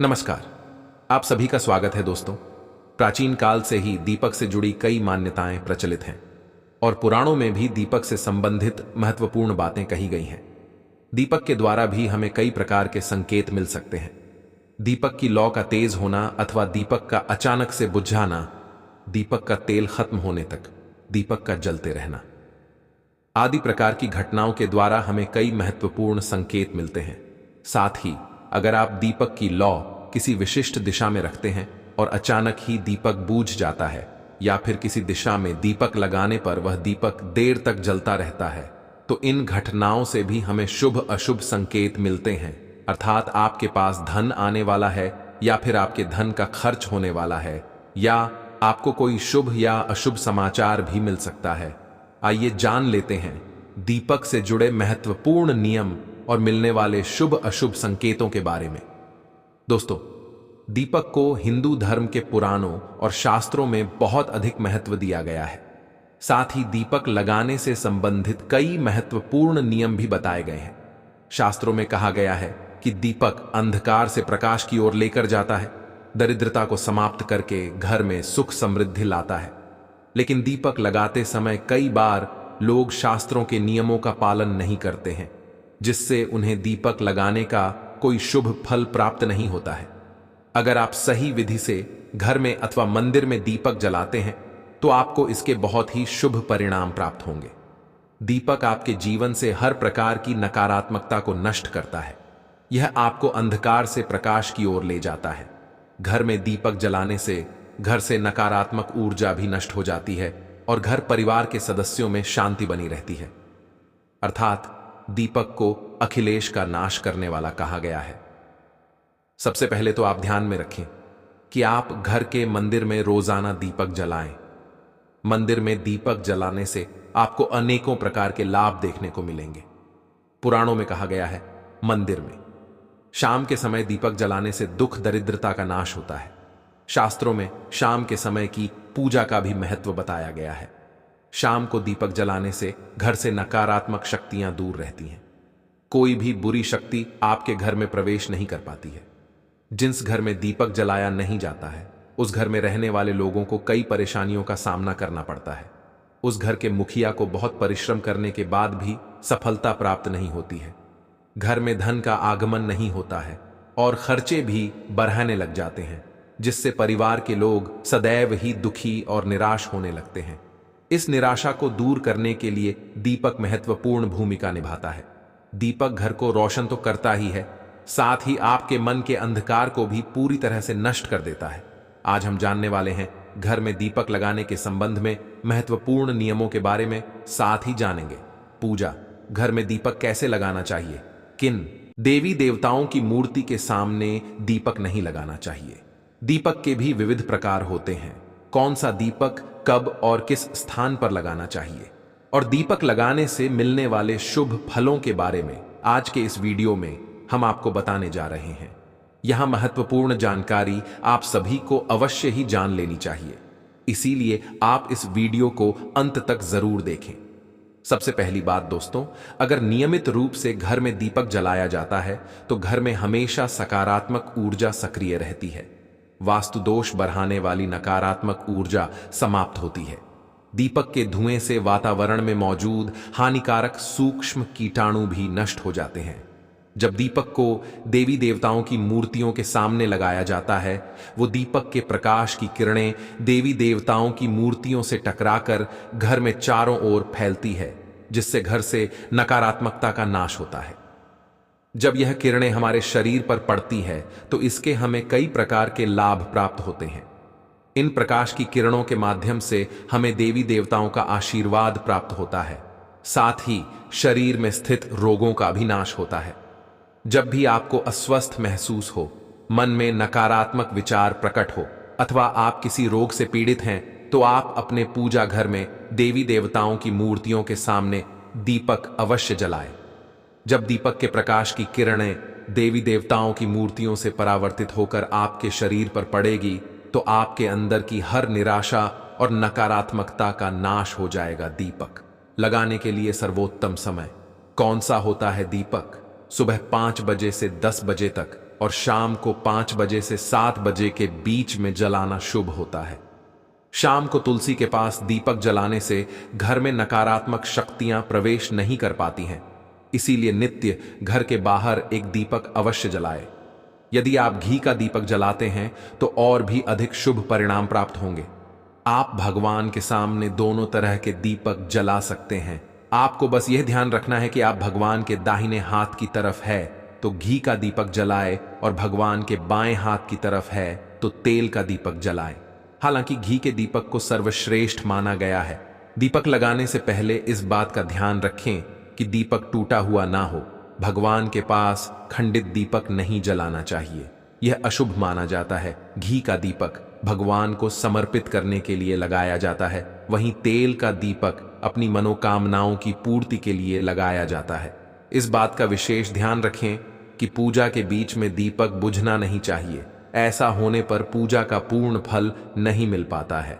नमस्कार। आप सभी का स्वागत है दोस्तों। प्राचीन काल से ही दीपक से जुड़ी कई मान्यताएं प्रचलित हैं और पुराणों में भी दीपक से संबंधित महत्वपूर्ण बातें कही गई हैं। दीपक के द्वारा भी हमें कई प्रकार के संकेत मिल सकते हैं। दीपक की लौ का तेज होना अथवा दीपक का अचानक से बुझ जाना, दीपक का तेल खत्म होने तक दीपक का जलते रहना आदि प्रकार की घटनाओं के द्वारा हमें कई महत्वपूर्ण संकेत मिलते हैं। साथ ही अगर आप दीपक की लौ किसी विशिष्ट दिशा में रखते हैं और अचानक ही दीपक बूझ जाता है या फिर किसी दिशा में दीपक लगाने पर वह दीपक देर तक जलता रहता है, तो इन घटनाओं से भी हमें शुभ अशुभ संकेत मिलते हैं। अर्थात आपके पास धन आने वाला है या फिर आपके धन का खर्च होने वाला है या आपको कोई शुभ या अशुभ समाचार भी मिल सकता है। आइए जान लेते हैं दीपक से जुड़े महत्वपूर्ण नियम और मिलने वाले शुभ अशुभ संकेतों के बारे में। दोस्तों, दीपक को हिंदू धर्म के पुराणों और शास्त्रों में बहुत अधिक महत्व दिया गया है। साथ ही दीपक लगाने से संबंधित कई महत्वपूर्ण नियम भी बताए गए हैं। शास्त्रों में कहा गया है कि दीपक अंधकार से प्रकाश की ओर लेकर जाता है, दरिद्रता को समाप्त करके घर में सुख समृद्धि लाता है। लेकिन दीपक लगाते समय कई बार लोग शास्त्रों के नियमों का पालन नहीं करते हैं, जिससे उन्हें दीपक लगाने का कोई शुभ फल प्राप्त नहीं होता है। अगर आप सही विधि से घर में अथवा मंदिर में दीपक जलाते हैं तो आपको इसके बहुत ही शुभ परिणाम प्राप्त होंगे। दीपक आपके जीवन से हर प्रकार की नकारात्मकता को नष्ट करता है। यह आपको अंधकार से प्रकाश की ओर ले जाता है। घर में दीपक जलाने से घर से नकारात्मक ऊर्जा भी नष्ट हो जाती है और घर परिवार के सदस्यों में शांति बनी रहती है। अर्थात दीपक को अखिलेश का नाश करने वाला कहा गया है। सबसे पहले तो आप ध्यान में रखें कि आप घर के मंदिर में रोजाना दीपक जलाएं। मंदिर में दीपक जलाने से आपको अनेकों प्रकार के लाभ देखने को मिलेंगे। पुराणों में कहा गया है मंदिर में शाम के समय दीपक जलाने से दुख दरिद्रता का नाश होता है। शास्त्रों में शाम के समय की पूजा का भी महत्व बताया गया है। शाम को दीपक जलाने से घर से नकारात्मक शक्तियां दूर रहती हैं। कोई भी बुरी शक्ति आपके घर में प्रवेश नहीं कर पाती है। जिस घर में दीपक जलाया नहीं जाता है उस घर में रहने वाले लोगों को कई परेशानियों का सामना करना पड़ता है। उस घर के मुखिया को बहुत परिश्रम करने के बाद भी सफलता प्राप्त नहीं होती है। घर में धन का आगमन नहीं होता है और खर्चे भी बढ़ने लग जाते हैं, जिससे परिवार के लोग सदैव ही दुखी और निराश होने लगते हैं। इस निराशा को दूर करने के लिए दीपक महत्वपूर्ण भूमिका निभाता है। दीपक घर को रोशन तो करता ही है, साथ ही आपके मन के अंधकार को भी पूरी तरह से नष्ट कर देता है। आज हम जानने वाले हैं घर में दीपक लगाने के संबंध में महत्वपूर्ण नियमों के बारे में। साथ ही जानेंगे पूजा, घर में दीपक कैसे लगाना चाहिए, किन देवी देवताओं की मूर्ति के सामने दीपक नहीं लगाना चाहिए। दीपक के भी विविध प्रकार होते हैं। कौन सा दीपक कब और किस स्थान पर लगाना चाहिए और दीपक लगाने से मिलने वाले शुभ फलों के बारे में आज के इस वीडियो में हम आपको बताने जा रहे हैं। यह महत्वपूर्ण जानकारी आप सभी को अवश्य ही जान लेनी चाहिए, इसीलिए आप इस वीडियो को अंत तक जरूर देखें। सबसे पहली बात दोस्तों, अगर नियमित रूप से घर में दीपक जलाया जाता है तो घर में हमेशा सकारात्मक ऊर्जा सक्रिय रहती है। वास्तु दोष बढ़ाने वाली नकारात्मक ऊर्जा समाप्त होती है। दीपक के धुएं से वातावरण में मौजूद हानिकारक सूक्ष्म कीटाणु भी नष्ट हो जाते हैं। जब दीपक को देवी देवताओं की मूर्तियों के सामने लगाया जाता है, वो दीपक के प्रकाश की किरणें देवी देवताओं की मूर्तियों से टकराकर घर में चारों ओर फैलती है, जिससे घर से नकारात्मकता का नाश होता है। जब यह किरणें हमारे शरीर पर पड़ती है तो इसके हमें कई प्रकार के लाभ प्राप्त होते हैं। इन प्रकाश की किरणों के माध्यम से हमें देवी देवताओं का आशीर्वाद प्राप्त होता है। साथ ही शरीर में स्थित रोगों का भी नाश होता है। जब भी आपको अस्वस्थ महसूस हो, मन में नकारात्मक विचार प्रकट हो अथवा आप किसी रोग से पीड़ित हैं, तो आप अपने पूजा घर में देवी देवताओं की मूर्तियों के सामने दीपक अवश्य जलाएं। जब दीपक के प्रकाश की किरणें देवी देवताओं की मूर्तियों से परावर्तित होकर आपके शरीर पर पड़ेगी तो आपके अंदर की हर निराशा और नकारात्मकता का नाश हो जाएगा। दीपक लगाने के लिए सर्वोत्तम समय कौन सा होता है? दीपक सुबह 5 बजे से 10 बजे तक और शाम को 5 बजे से 7 बजे के बीच में जलाना शुभ होता है। शाम को तुलसी के पास दीपक जलाने से घर में नकारात्मक शक्तियां प्रवेश नहीं कर पाती हैं, इसीलिए नित्य घर के बाहर एक दीपक अवश्य जलाए। यदि आप घी का दीपक जलाते हैं तो और भी अधिक शुभ परिणाम प्राप्त होंगे। आप भगवान के सामने दोनों तरह के दीपक जला सकते हैं। आपको बस यह ध्यान रखना है कि आप भगवान के दाहिने हाथ की तरफ है तो घी का दीपक जलाए और भगवान के बाएं हाथ की तरफ है तो तेल का दीपक जलाए। हालांकि घी के दीपक को सर्वश्रेष्ठ माना गया है। दीपक लगाने से पहले इस बात का ध्यान रखें कि दीपक टूटा हुआ ना हो। भगवान के पास खंडित दीपक नहीं जलाना चाहिए, यह अशुभ माना जाता है। घी का दीपक भगवान को समर्पित करने के लिए लगाया जाता है, वहीं तेल का दीपक अपनी मनोकामनाओं की पूर्ति के लिए लगाया जाता है। इस बात का विशेष ध्यान रखें कि पूजा के बीच में दीपक बुझना नहीं चाहिए, ऐसा होने पर पूजा का पूर्ण फल नहीं मिल पाता है।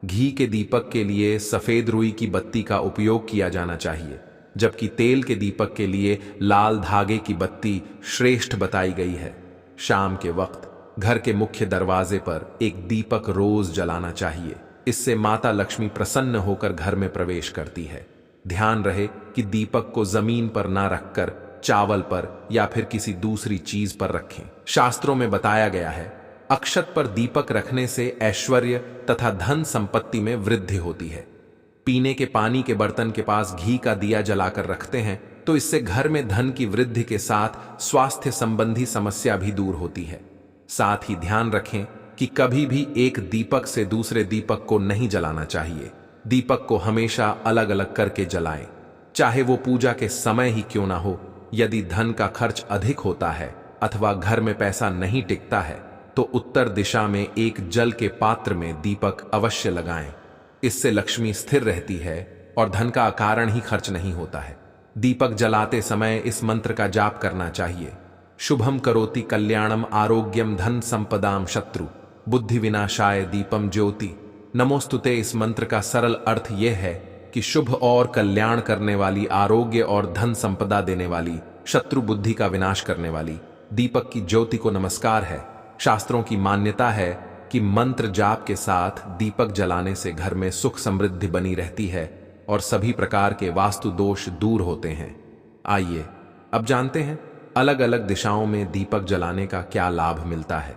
घी के दीपक के लिए सफेद रुई की बत्ती का उपयोग किया जाना चाहिए, जबकि तेल के दीपक के लिए लाल धागे की बत्ती श्रेष्ठ बताई गई है। शाम के वक्त घर के मुख्य दरवाजे पर एक दीपक रोज जलाना चाहिए, इससे माता लक्ष्मी प्रसन्न होकर घर में प्रवेश करती है। ध्यान रहे कि दीपक को जमीन पर ना रखकर चावल पर या फिर किसी दूसरी चीज पर रखें। शास्त्रों में बताया गया है, अक्षत पर दीपक रखने से ऐश्वर्य तथा धन संपत्ति में वृद्धि होती है। पीने के पानी के बर्तन के पास घी का दिया जलाकर रखते हैं तो इससे घर में धन की वृद्धि के साथ स्वास्थ्य संबंधी समस्या भी दूर होती है। साथ ही ध्यान रखें कि कभी भी एक दीपक से दूसरे दीपक को नहीं जलाना चाहिए। दीपक को हमेशा अलग अलग करके जलाएं, चाहे वो पूजा के समय ही क्यों ना हो। यदि धन का खर्च अधिक होता है अथवा घर में पैसा नहीं टिकता है तो उत्तर दिशा में एक जल के पात्र में दीपक अवश्य लगाएं। इससे लक्ष्मी स्थिर रहती है और धन का कारण ही खर्च नहीं होता है। दीपक जलाते समय इस मंत्र का जाप करना चाहिए, शुभम करोति कल्याणम आरोग्यम धन संपदाम शत्रु बुद्धि विनाशाय दीपम ज्योति नमोस्तुते। इस मंत्र का सरल अर्थ यह है कि शुभ और कल्याण करने वाली, आरोग्य और धन संपदा देने वाली, शत्रु बुद्धि का विनाश करने वाली दीपक की ज्योति को नमस्कार है। शास्त्रों की मान्यता है कि मंत्र जाप के साथ दीपक जलाने से घर में सुख समृद्धि बनी रहती है और सभी प्रकार के वास्तु दोष दूर होते हैं। आइए अब जानते हैं अलग अलग दिशाओं में दीपक जलाने का क्या लाभ मिलता है।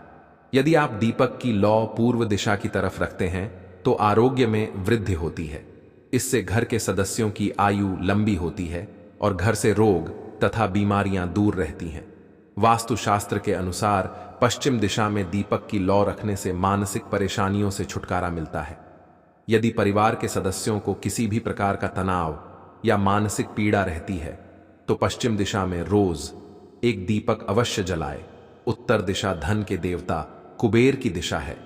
यदि आप दीपक की लौ पूर्व दिशा की तरफ रखते हैं तो आरोग्य में वृद्धि होती है। इससे घर के सदस्यों की आयु लंबी होती है और घर से रोग तथा बीमारियां दूर रहती हैं। वास्तुशास्त्र के अनुसार पश्चिम दिशा में दीपक की लौ रखने से मानसिक परेशानियों से छुटकारा मिलता है। यदि परिवार के सदस्यों को किसी भी प्रकार का तनाव या मानसिक पीड़ा रहती है तो पश्चिम दिशा में रोज एक दीपक अवश्य जलाए। उत्तर दिशा धन के देवता कुबेर की दिशा है।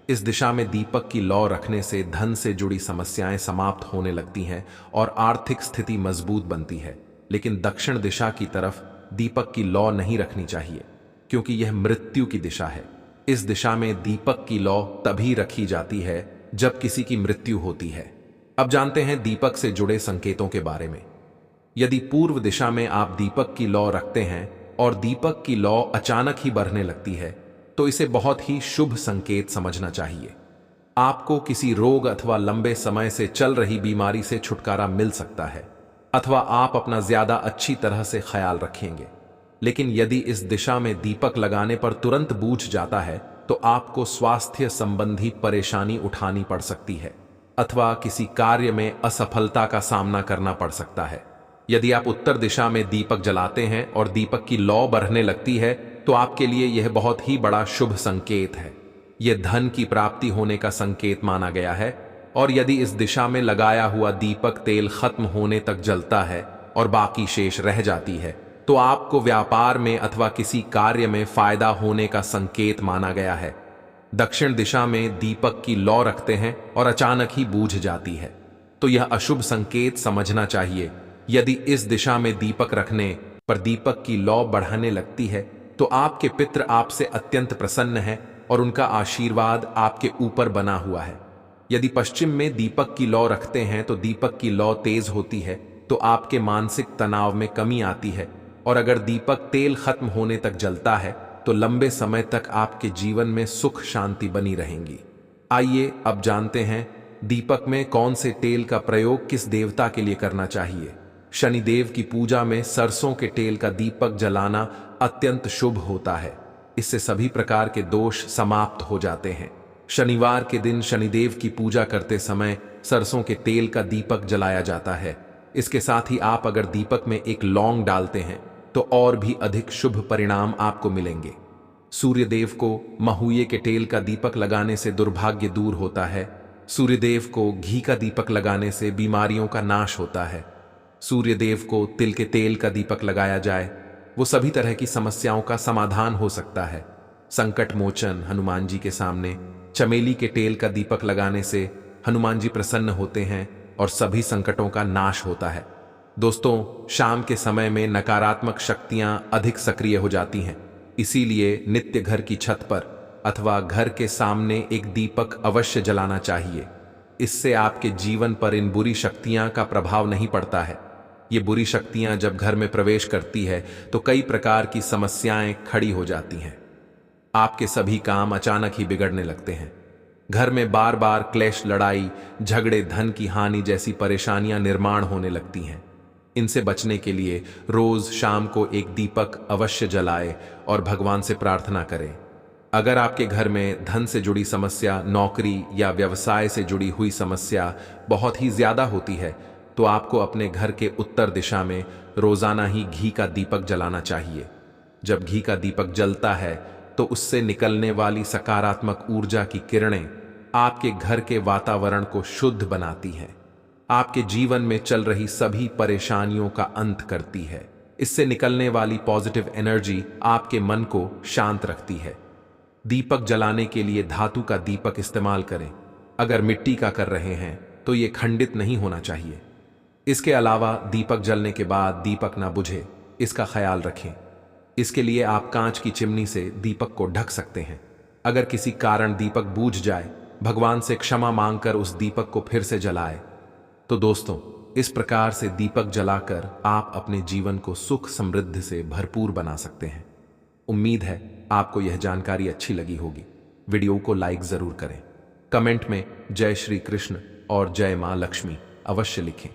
इस दिशा में दीपक की लौ रखने से धन से जुड़ी समस्याएं समाप्त होने लगती हैं और आर्थिक स्थिति मजबूत बनती है। लेकिन दक्षिण दिशा की तरफ दीपक की लौ नहीं रखनी चाहिए क्योंकि यह मृत्यु की दिशा है। इस दिशा में दीपक की लौ तभी रखी जाती है जब किसी की मृत्यु होती है। अब जानते हैं दीपक से जुड़े संकेतों के बारे में। यदि पूर्व दिशा में आप दीपक की लौ रखते हैं और दीपक की लौ अचानक ही बढ़ने लगती है तो इसे बहुत ही शुभ संकेत समझना चाहिए। आपको किसी रोग अथवा लंबे समय से चल रही बीमारी से छुटकारा मिल सकता है अथवा आप अपना ज्यादा अच्छी तरह से ख्याल रखेंगे। लेकिन यदि इस दिशा में दीपक लगाने पर तुरंत बूझ जाता है तो आपको स्वास्थ्य संबंधी परेशानी उठानी पड़ सकती है अथवा किसी कार्य में असफलता का सामना करना पड़ सकता है। यदि आप उत्तर दिशा में दीपक जलाते हैं और दीपक की लौ बढ़ने लगती है तो आपके लिए यह बहुत ही बड़ा शुभ संकेत है। यह धन की प्राप्ति होने का संकेत माना गया है। और यदि इस दिशा में लगाया हुआ दीपक तेल खत्म होने तक जलता है और बाकी शेष रह जाती है तो आपको व्यापार में अथवा किसी कार्य में फायदा होने का संकेत माना गया है। दक्षिण दिशा में दीपक की लौ रखते हैं और अचानक ही बूझ जाती है तो यह अशुभ संकेत समझना चाहिए। यदि इस दिशा में दीपक रखने पर दीपक की लौ बढ़ने लगती है तो आपके पितृ आपसे अत्यंत प्रसन्न हैं और उनका आशीर्वाद आपके ऊपर बना हुआ है। यदि पश्चिम में दीपक की लौ रखते हैं तो दीपक की लौ तेज होती है तो आपके मानसिक तनाव में कमी आती है। और अगर दीपक तेल खत्म होने तक जलता है तो लंबे समय तक आपके जीवन में सुख शांति बनी रहेंगी। आइए अब जानते हैं दीपक में कौन से तेल का प्रयोग किस देवता के लिए करना चाहिए। शनिदेव की पूजा में सरसों के तेल का दीपक जलाना अत्यंत शुभ होता है। इससे सभी प्रकार के दोष समाप्त हो जाते हैं। शनिवार के दिन शनिदेव की पूजा करते समय सरसों के तेल का दीपक जलाया जाता है। इसके साथ ही आप अगर दीपक में एक लौंग डालते हैं तो और भी अधिक शुभ परिणाम आपको मिलेंगे। सूर्यदेव को महुए के तेल का दीपक लगाने से दुर्भाग्य दूर होता है। सूर्यदेव को घी का दीपक लगाने से बीमारियों का नाश होता है। सूर्यदेव को तिल के तेल का दीपक लगाया जाए वो सभी तरह की समस्याओं का समाधान हो सकता है। संकट मोचन हनुमान जी के सामने चमेली के तेल का दीपक लगाने से हनुमान जी प्रसन्न होते हैं और सभी संकटों का नाश होता है। दोस्तों, शाम के समय में नकारात्मक शक्तियां अधिक सक्रिय हो जाती हैं, इसीलिए नित्य घर की छत पर अथवा घर के सामने एक दीपक अवश्य जलाना चाहिए। इससे आपके जीवन पर इन बुरी शक्तियां का प्रभाव नहीं पड़ता है। ये बुरी शक्तियां जब घर में प्रवेश करती है तो कई प्रकार की समस्याएं खड़ी हो जाती हैं। आपके सभी काम अचानक ही बिगड़ने लगते हैं। घर में बार बार क्लेश, लड़ाई झगड़े, धन की हानि जैसी परेशानियां निर्माण होने लगती हैं। इनसे बचने के लिए रोज शाम को एक दीपक अवश्य जलाए और भगवान से प्रार्थना करें। अगर आपके घर में धन से जुड़ी समस्या, नौकरी या व्यवसाय से जुड़ी हुई समस्या बहुत ही ज्यादा होती है तो आपको अपने घर के उत्तर दिशा में रोजाना ही घी का दीपक जलाना चाहिए। जब घी का दीपक जलता है तो उससे निकलने वाली सकारात्मक ऊर्जा की किरणें आपके घर के वातावरण को शुद्ध बनाती हैं, आपके जीवन में चल रही सभी परेशानियों का अंत करती है। इससे निकलने वाली पॉजिटिव एनर्जी आपके मन को शांत रखती है। दीपक जलाने के लिए धातु का दीपक इस्तेमाल करें। अगर मिट्टी का कर रहे हैं तो ये खंडित नहीं होना चाहिए। इसके अलावा दीपक जलने के बाद दीपक ना बुझे, इसका ख्याल रखें। इसके लिए आप कांच की चिमनी से दीपक को ढक सकते हैं। अगर किसी कारण दीपक बूझ जाए, भगवान से क्षमा मांगकर उस दीपक को फिर से जलाए। तो दोस्तों, इस प्रकार से दीपक जलाकर आप अपने जीवन को सुख समृद्धि से भरपूर बना सकते हैं। उम्मीद है आपको यह जानकारी अच्छी लगी होगी। वीडियो को लाइक जरूर करें। कमेंट में जय श्री कृष्ण और जय मां लक्ष्मी अवश्य लिखें।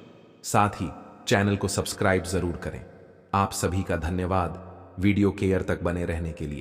साथ ही चैनल को सब्सक्राइब जरूर करें। आप सभी का धन्यवाद वीडियो के अंत तक बने रहने के लिए।